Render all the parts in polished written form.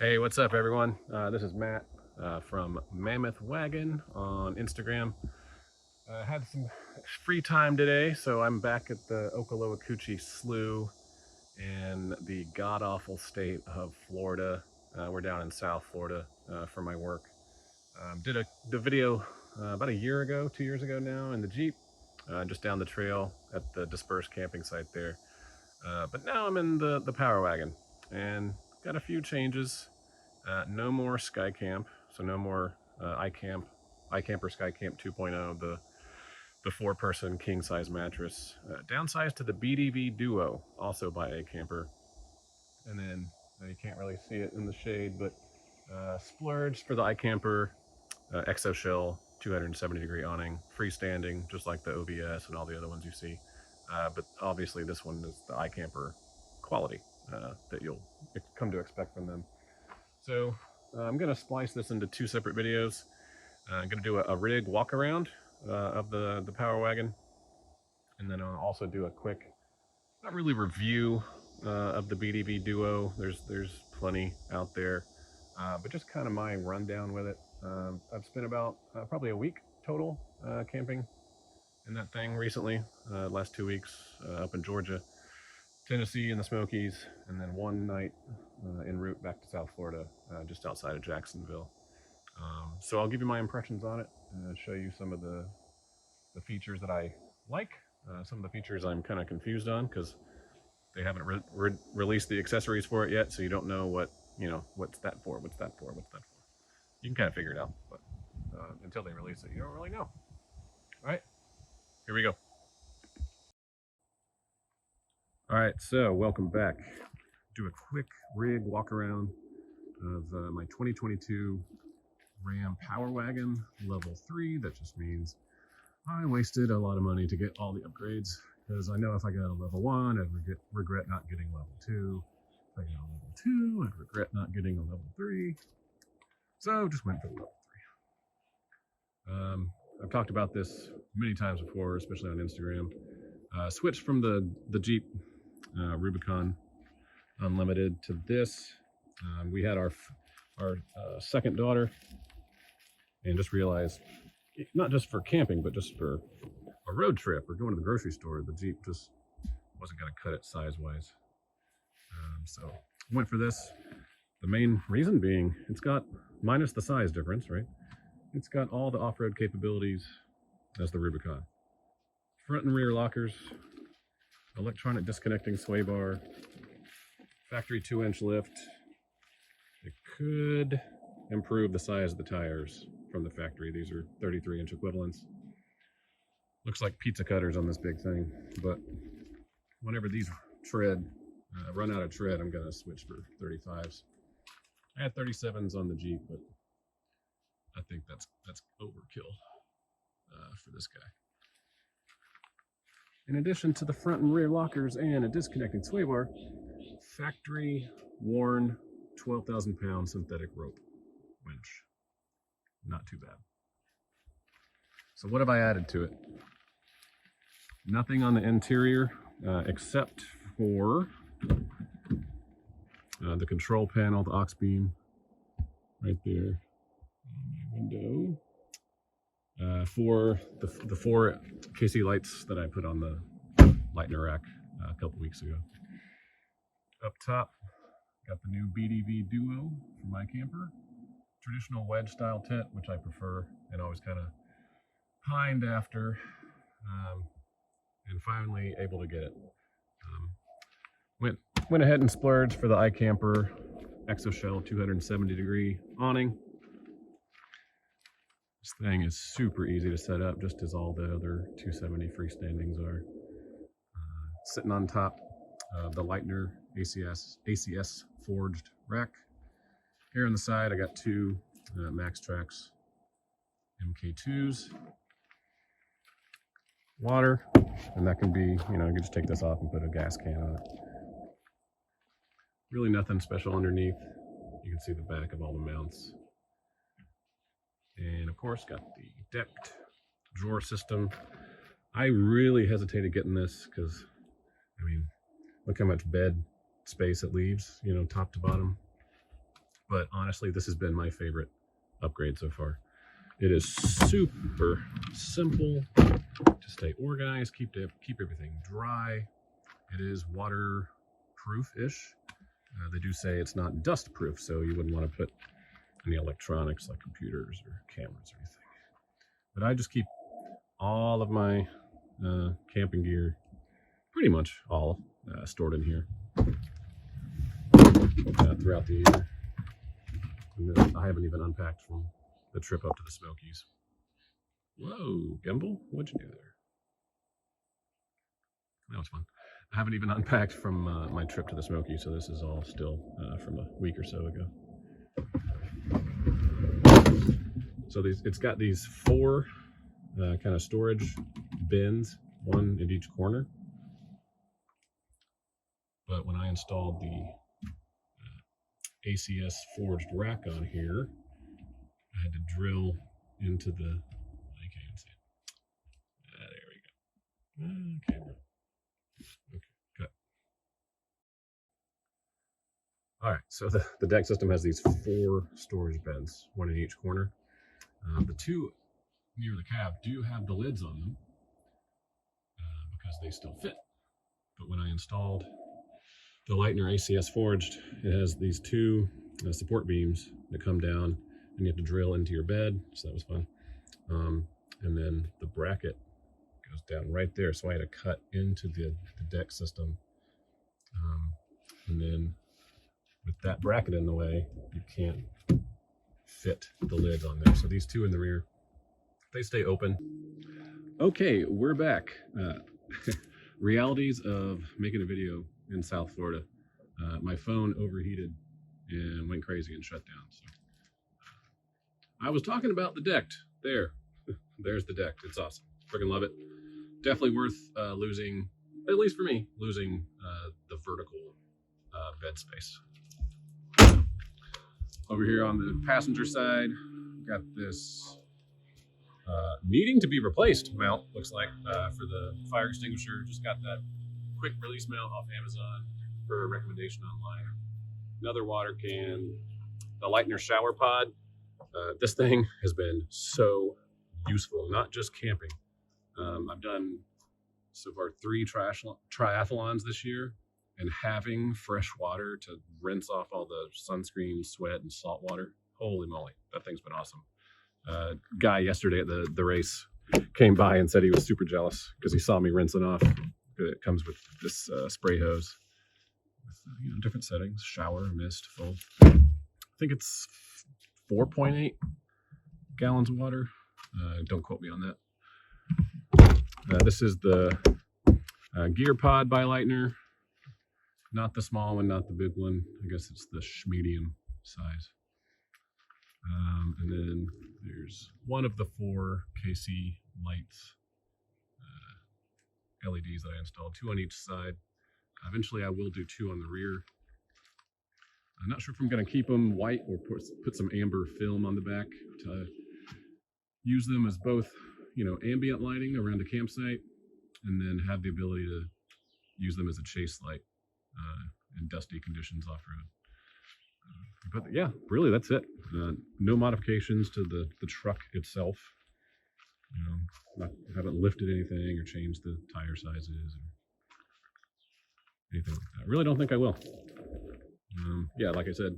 Hey, what's up, everyone? This is Matt from Mammoth Wagon on Instagram. I had some free time today, so I'm back at the Okaloosa Slough in the god-awful state of Florida. We're down in South Florida for my work. Did the video about a year ago, 2 years ago now, in the Jeep, just down the trail at the dispersed camping site there. But now I'm in the Power Wagon and got a few changes. No more Skycap, so no more iKamper Skycap 2.0, the four-person king-size mattress. Downsized to the BDV Duo, also by iKamper. And then you can't really see it in the shade, but splurged for the iKamper exo shell 270-degree awning, freestanding, just like the OBS and all the other ones you see. But obviously this one is the iKamper quality that you'll come to expect from them. So I'm going to splice this into two separate videos. I'm going to do a rig walk around of the Power Wagon, and then I'll also do a quick, not really review of the BDV Duo. There's plenty out there, but just kind of my rundown with it. I've spent about probably a week total camping in that thing recently, last 2 weeks up in Georgia, Tennessee, and the Smokies, and then one night en route back to South Florida, just outside of Jacksonville. So I'll give you my impressions on it and show you some of the features that I like, some of the features I'm kind of confused on because they haven't released the accessories for it yet, so you don't know what's that for, what's that for. You can kind of figure it out, but until they release it, you don't really know. All right, here we go. All right, so welcome back. Do a quick rig walk around of my 2022 Ram Power Wagon Level 3. That just means I wasted a lot of money to get all the upgrades, because I know if I got a Level 1, I'd regret not getting Level 2. If I got a Level 2, I'd regret not getting a Level 3. So just went for the Level 3. I've talked about this many times before, especially on Instagram. Switched from the Jeep Rubicon Unlimited to this. We had our second daughter, and just realized, not just for camping, but just for a road trip or going to the grocery store, the Jeep just wasn't going to cut it size-wise. So went for this. The main reason being, it's got, minus the size difference, right? It's got all the off-road capabilities as the Rubicon. Front and rear lockers, electronic disconnecting sway bar, factory 2-inch lift. It could improve the size of the tires from the factory. These are 33-inch equivalents. Looks like pizza cutters on this big thing, but whenever these run out of tread, I'm gonna switch for 35s. I had 37s on the Jeep, but I think that's overkill for this guy. In addition to the front and rear lockers and a disconnecting sway bar, factory worn 12,000-pound synthetic rope winch. Not too bad. So what have I added to it? Nothing on the interior except for the control panel, the aux beam right there on my window. For the 4 KC lights that I put on the lightning rack a couple weeks ago. Up top, got the new BDV Duo from iKamper. Traditional wedge-style tent, which I prefer and always kind of pined after, and finally able to get it. Went ahead and splurged for the iKamper ExoShell 270-degree awning. This thing is super easy to set up, just as all the other 270 freestandings are. Sitting on top of the Lightner ACS forged rack. Here on the side, I got 2 Max Trax MK2s. Water, and that can be, you can just take this off and put a gas can on it. Really nothing special underneath. You can see the back of all the mounts. And of course, got the decked drawer system. I really hesitated getting this because, look how much bed space it leaves, top to bottom. But honestly, this has been my favorite upgrade so far. It is super simple to stay organized, keep everything dry. It is waterproof-ish. They do say it's not dust-proof, so you wouldn't want to put any electronics like computers or cameras or anything. But I just keep all of my camping gear, pretty much all, stored in here throughout the year. And then I haven't even unpacked from the trip up to the Smokies. Whoa, gimbal, what'd you do there? That was fun. I haven't even unpacked from my trip to the Smokies, so this is all still from a week or so ago. So it's got these 4 kind of storage bins, 1 in each corner. But when I installed the ACS forged rack on here, I had to drill into the, I can't even see it. There we go. Camera. Okay, cut. All right, so the deck system has these 4 storage bins, 1 in each corner. The 2 near the cab do have the lids on them because they still fit. But when I installed the Lightner ACS forged, it has these 2 support beams that come down, and you have to drill into your bed, so that was fun. And then the bracket goes down right there, so I had to cut into the deck system. And then with that bracket in the way, you can't fit the lids on there. So these 2 in the rear, they stay open. Okay, we're back. Realities of making a video in South Florida. My phone overheated and went crazy and shut down. So I was talking about the deck. There's the deck. It's awesome. Freaking love it. Definitely worth losing, at least for me, losing the vertical bed space. Over here on the passenger side, got this needing to be replaced mount, looks like, for the fire extinguisher. Just got that quick release mount off Amazon for a recommendation online. Another water can, the Lightner shower pod. This thing has been so useful, not just camping. I've done so far 3 triathlons this year, and having fresh water to rinse off all the sunscreen, sweat, and salt water, holy moly, that thing's been awesome. Guy yesterday at the race came by and said he was super jealous because he saw me rinsing off. It comes with this spray hose with different settings: shower, mist, full. I think it's 4.8 gallons of water. Don't quote me on that. This is the gear pod by Lightner. Not the small one, not the big one. I guess it's the medium size. And then there's one of the 4 KC lights, LEDs that I installed, 2 on each side. Eventually I will do 2 on the rear. I'm not sure if I'm going to keep them white or put some amber film on the back to use them as both, ambient lighting around a campsite, and then have the ability to use them as a chase light in dusty conditions off-road. But yeah, really, that's it. No modifications to the truck itself. Haven't lifted anything or changed the tire sizes or anything like that. I really don't think I will. Yeah, like I said,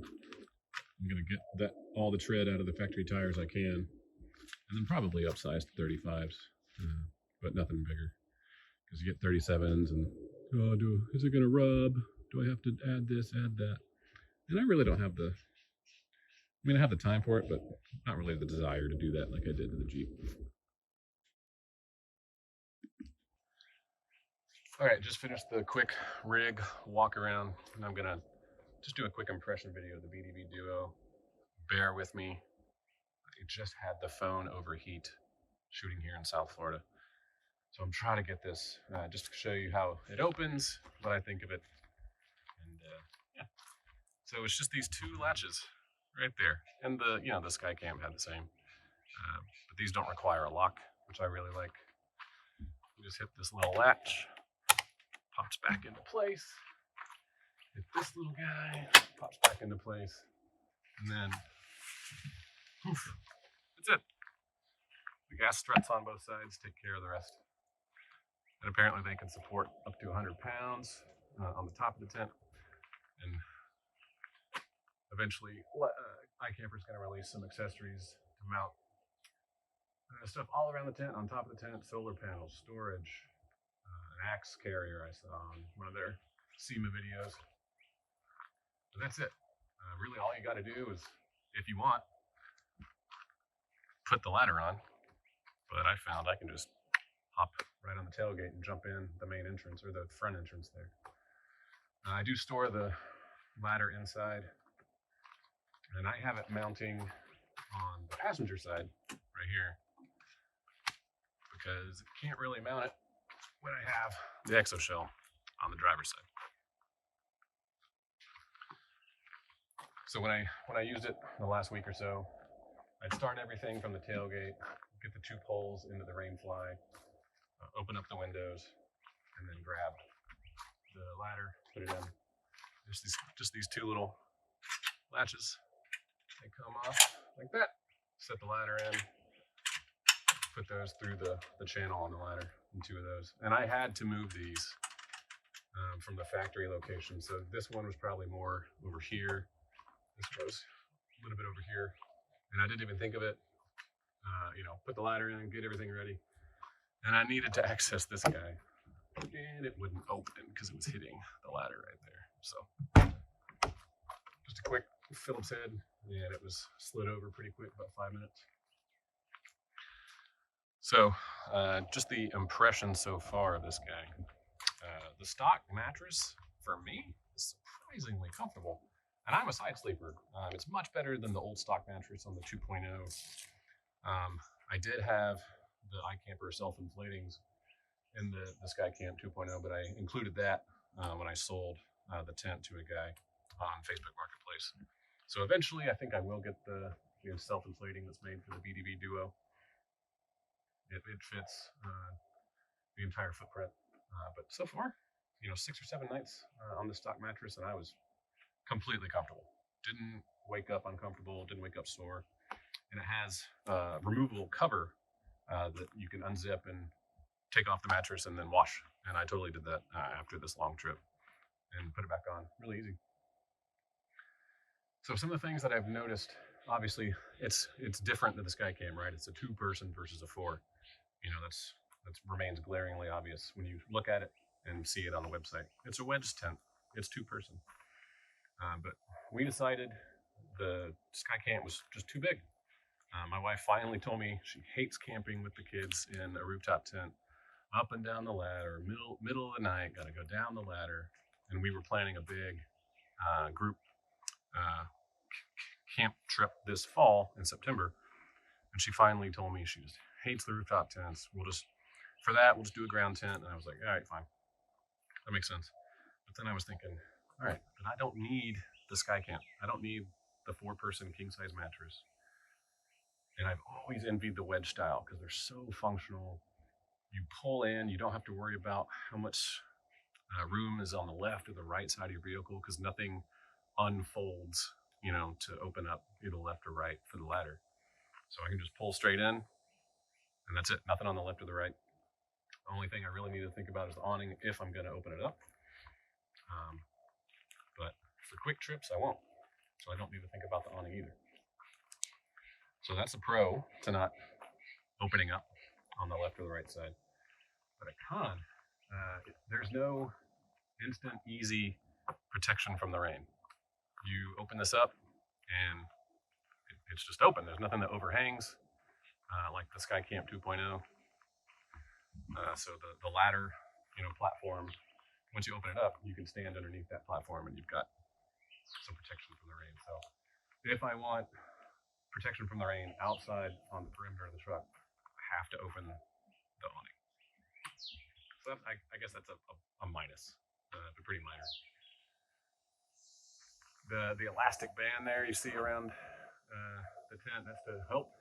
I'm gonna get all the tread out of the factory tires I can, and then probably upsize to 35s, but nothing bigger. Because you get 37s, and is it gonna rub? Do I have to add this, add that? And I really don't have I have the time for it, but not really the desire to do that like I did to the Jeep. All right, just finished the quick rig walk around, and I'm gonna just do a quick impression video of the BDV Duo. Bear with me. I just had the phone overheat shooting here in South Florida. So I'm trying to get this just to show you how it opens, what I think of it. And yeah, so it's just these 2 latches right there. And the Skycap had the same, but these don't require a lock, which I really like. You just hit this little latch, pops back into place. Hit this little guy, pops back into place. And then, poof, that's it. The gas struts on both sides take care of the rest. And apparently they can support up to 100 pounds on the top of the tent. And eventually, iKamper is going to release some accessories to mount stuff all around the tent, on top of the tent, solar panels, storage, an axe carrier I saw on one of their SEMA videos. But that's it. Really all you got to do is, if you want, put the ladder on. But I found I can just hop right on the tailgate and jump in the main entrance, or the front entrance there. I do store the ladder inside, and I have it mounting on the passenger side right here, because it can't really mount it when I have the exoshell on the driver's side. So when I used it the last week or so, I'd start everything from the tailgate, get the 2 poles into the rainfly, open up the windows, and then grab the ladder, put it in. Just these 2 little latches. They come off like that. Set the ladder in, put those through the channel on the ladder, in 2 of those. And I had to move these from the factory location. So this one was probably more over here. This goes a little bit over here. And I didn't even think of it. Put the ladder in, get everything ready. And I needed to access this guy. And it wouldn't open because it was hitting the ladder right there. So just a quick Phillips head, and it was slid over pretty quick, about 5 minutes. So just the impression so far of this guy. The stock mattress, for me, is surprisingly comfortable. And I'm a side sleeper. It's much better than the old stock mattress on the 2.0. I did have the iKamper self-inflatings in the Skycap 2.0, but I included that when I sold the tent to a guy on Facebook Marketplace. So eventually I think I will get the self-inflating that's made for the BDV Duo. It fits the entire footprint. But so far, 6 or 7 nights on the stock mattress, and I was completely comfortable. Didn't wake up uncomfortable, didn't wake up sore. And it has a removable cover that you can unzip and take off the mattress and then wash. And I totally did that after this long trip and put it back on. Really easy. So some of the things that I've noticed, obviously it's different than the Skycam, right? It's a 2-person versus a 4. That remains glaringly obvious when you look at it and see it on the website. It's a wedge tent. It's 2-person. But we decided the Skycap was just too big. My wife finally told me she hates camping with the kids in a rooftop tent, up and down the ladder, middle of the night, got to go down the ladder. And we were planning a big group camp trip this fall in September. And she finally told me she just hates the rooftop tents. We'll just do a ground tent. And I was like, all right, fine. That makes sense. But then I was thinking, all right, but I don't need the Skycap. I don't need the 4-person king-size mattress. And I've always envied the wedge-style because they're so functional. You pull in, you don't have to worry about how much room is on the left or the right side of your vehicle, because nothing unfolds, to open up either left or right for the ladder. So I can just pull straight in, and that's it. Nothing on the left or the right. The only thing I really need to think about is the awning if I'm going to open it up. But for quick trips, I won't. So I don't need to think about the awning either. So that's a pro to not opening up on the left or the right side. But a con, there's no instant, easy protection from the rain. You open this up and it's just open. There's nothing that overhangs like the Skycap 2.0. So the ladder, platform, once you open it up, you can stand underneath that platform and you've got some protection from the rain. So if I want protection from the rain outside on the perimeter of the truck, I have to open the awning. So I guess that's a minus, but pretty minor. The elastic band there you see around the tent, that's to help,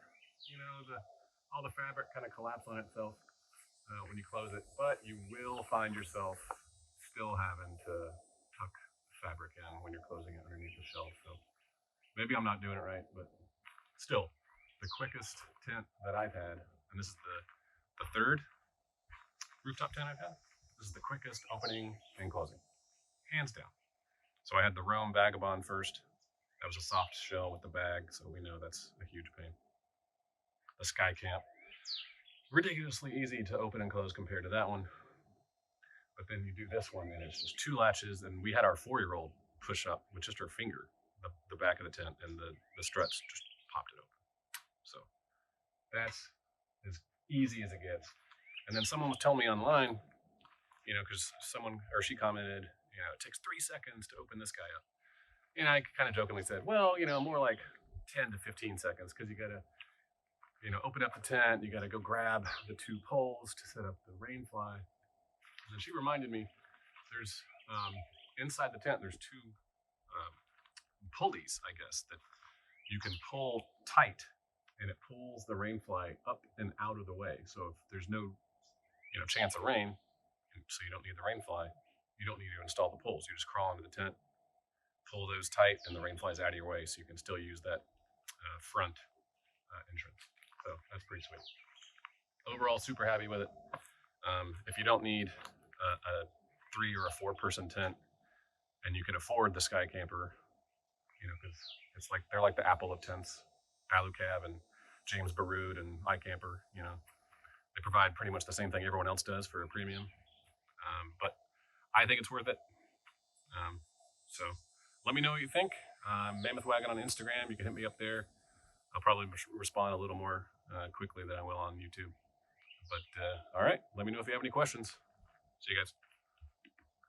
all the fabric kind of collapse on itself when you close it, but you will find yourself still having to tuck fabric in when you're closing it underneath the shelf. So Maybe I'm not doing it right, but still, the quickest tent that I've had, and this is the third rooftop tent I've had. This is the quickest opening and closing, hands down. So I had the Ram Vagabond first. That was a soft shell with the bag, so we know that's a huge pain. The Skycap, ridiculously easy to open and close compared to that one. But then you do this one, and it's just 2 latches, and we had our 4-year-old push up with just her finger the back of the tent, and the struts just popped it open. So that's as easy as it gets. And then someone was telling me online, you know, because she commented, you know, it takes 3 seconds to open this guy up. And I kind of jokingly said, well, you know, more like 10 to 15 seconds, because you got to, you know, open up the tent, you got to go grab the 2 poles to set up the rain fly. And she reminded me, there's inside the tent, there's 2 pulleys, I guess, that you can pull tight, and it pulls the rain fly up and out of the way. So if there's no, you know, chance of rain, so you don't need the rain fly, you don't need to install the poles. You just crawl into the tent, pull those tight, and the rain fly's out of your way, so you can still use that front entrance. So that's pretty sweet. Overall, super happy with it. If you don't need a 3 or a 4-person tent, and you can afford the Skycamper, you know, because they're like the Apple of tents, Alucab and James Baroud and iKamper. You know, they provide pretty much the same thing everyone else does for a premium. But I think it's worth it. So let me know what you think. Mammoth Wagon on Instagram. You can hit me up there. I'll probably respond a little more quickly than I will on YouTube. But all right, let me know if you have any questions. See you guys.